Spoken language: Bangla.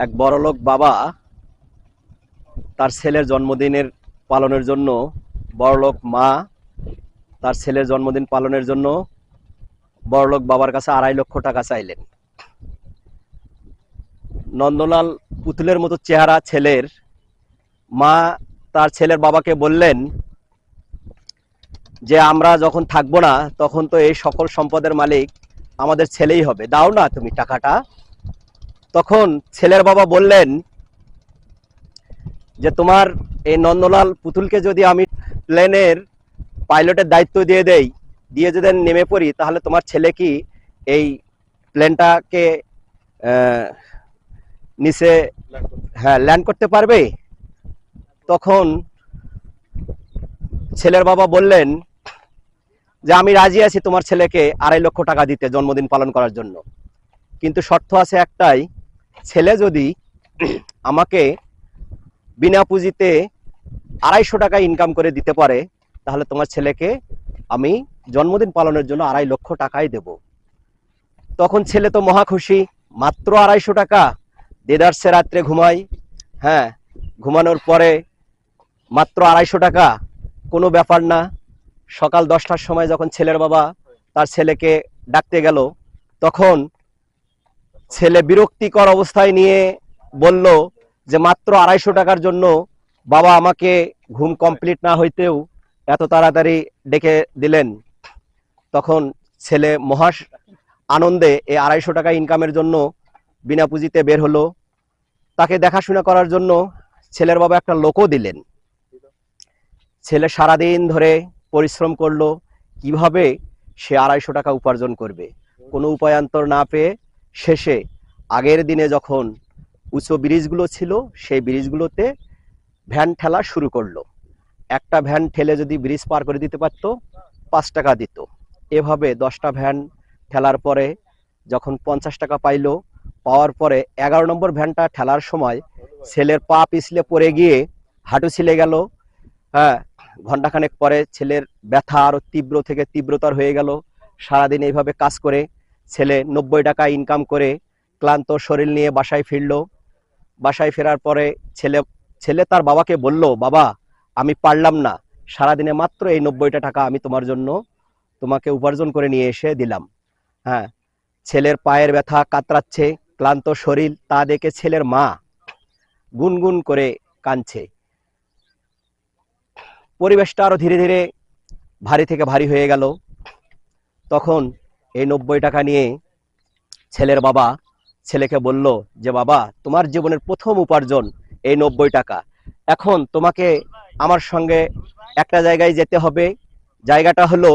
এক বড়লোক বাবা তার ছেলের জন্মদিনের পালনের জন্য, বড়লোক মা তার ছেলের জন্মদিন পালনের জন্য বড়লোক বাবার কাছে 2.5 লক্ষ টাকা চাইলেন। নন্দলাল পুতুলের মতো চেহারা ছেলের মা তার ছেলের বাবাকে বললেন যে আমরা যখন থাকবো না তখন তো এই সকল সম্পদের মালিক আমাদের ছেলেই হবে, দাও না তুমি টাকাটা। তখন ছেলের বাবা বললেন যে তোমার এই নন্দলাল পুতুলকে যদি আমি প্লেনের পাইলটের দায়িত্ব দিয়ে যদি নেমে পড়ি, তাহলে তোমার ছেলে কি এই প্লেনটাকে নিচে ল্যান্ড করতে পারবে? তখন ছেলের বাবা বললেন যে আমি রাজি আছি তোমার ছেলেকে 2.5 লক্ষ টাকা দিতে জন্মদিন পালন করার জন্য, কিন্তু শর্ত আছে একটাই, ছেলে যদি আমাকে বিনা পুঁজিতে 250 টাকা ইনকাম করে দিতে পারে, তাহলে তোমার ছেলেকে আমি জন্মদিন পালনের জন্য 2.5 লক্ষ টাকাই দেব। তখন ছেলে তো মহা খুশি, মাত্র 250 টাকা, দেদারসে রাত্রে ঘুমাই, ঘুমানোর পরে মাত্র 250 টাকা, কোনো ব্যাপার না। সকাল 10টার সময় যখন ছেলের বাবা তার ছেলেকে ডাকতে গেল, তখন ছেলে বিরক্তিকর অবস্থায় নিয়ে বলল যে মাত্র 250 টাকার জন্য বাবা আমাকে ঘুম কমপ্লিট না হইতেও এত তাড়াতাড়ি ডেকে দিলেন। তখন ছেলে মহা আনন্দে এই 250 টাকা ইনকামের জন্য বিনা পুঁজিতে বের হলো। তাকে দেখাশোনা করার জন্য ছেলের বাবা একটা লোকও দিলেন। ছেলে সারাদিন ধরে পরিশ্রম করলো কিভাবে সে 250 টাকা উপার্জন করবে, কোনো উপায়ান্তর না পেয়ে শেষে আগের দিনে যখন উঁচু ব্রিজগুলো ছিল সেই ব্রিজগুলোতে ভ্যান ঠেলা শুরু করলো। একটা ভ্যান ঠেলে যদি ব্রিজ পার করে দিতে পারত 5 টাকা দিত। এভাবে 10টা ভ্যান ঠেলার পরে যখন 50 টাকা পাইলো, পাওয়ার পরে 11 নম্বর ভ্যানটা ঠেলার সময় ছেলের পা পিছলে পড়ে গিয়ে হাঁটু ছিলে গেল। ঘন্টাখানেক পরে ছেলের ব্যথা আরো তীব্র থেকে তীব্রতর হয়ে গেল। সারাদিন এইভাবে কাজ করে ছেলে 90 টাকা ইনকাম করে ক্লান্ত শরীর নিয়ে বাসায় ফিরলো। বাসায় ফেরার পরে ছেলে তার বাবাকে বলল, বাবা আমি পারলাম না, সারাদিনে মাত্র এই 90টা টাকা আমি তোমার জন্য তোমাকে উপার্জন করে নিয়ে এসে দিলাম। ছেলের পায়ের ব্যথা কাতরাচ্ছে, ক্লান্ত শরীর, তা দেখে ছেলের মা গুনগুন করে কাঁদছে। পরিবেশটা আরো ধীরে ধীরে ভারী থেকে ভারী হয়ে গেল। তখন এই 90 টাকা নিয়ে ছেলের বাবা ছেলেকে বলল যে বাবা তোমার জীবনের প্রথম উপার্জন এই 90 টাকা, এখন তোমাকে আমার সঙ্গে একটা জায়গায় যেতে হবে। জায়গাটা হলো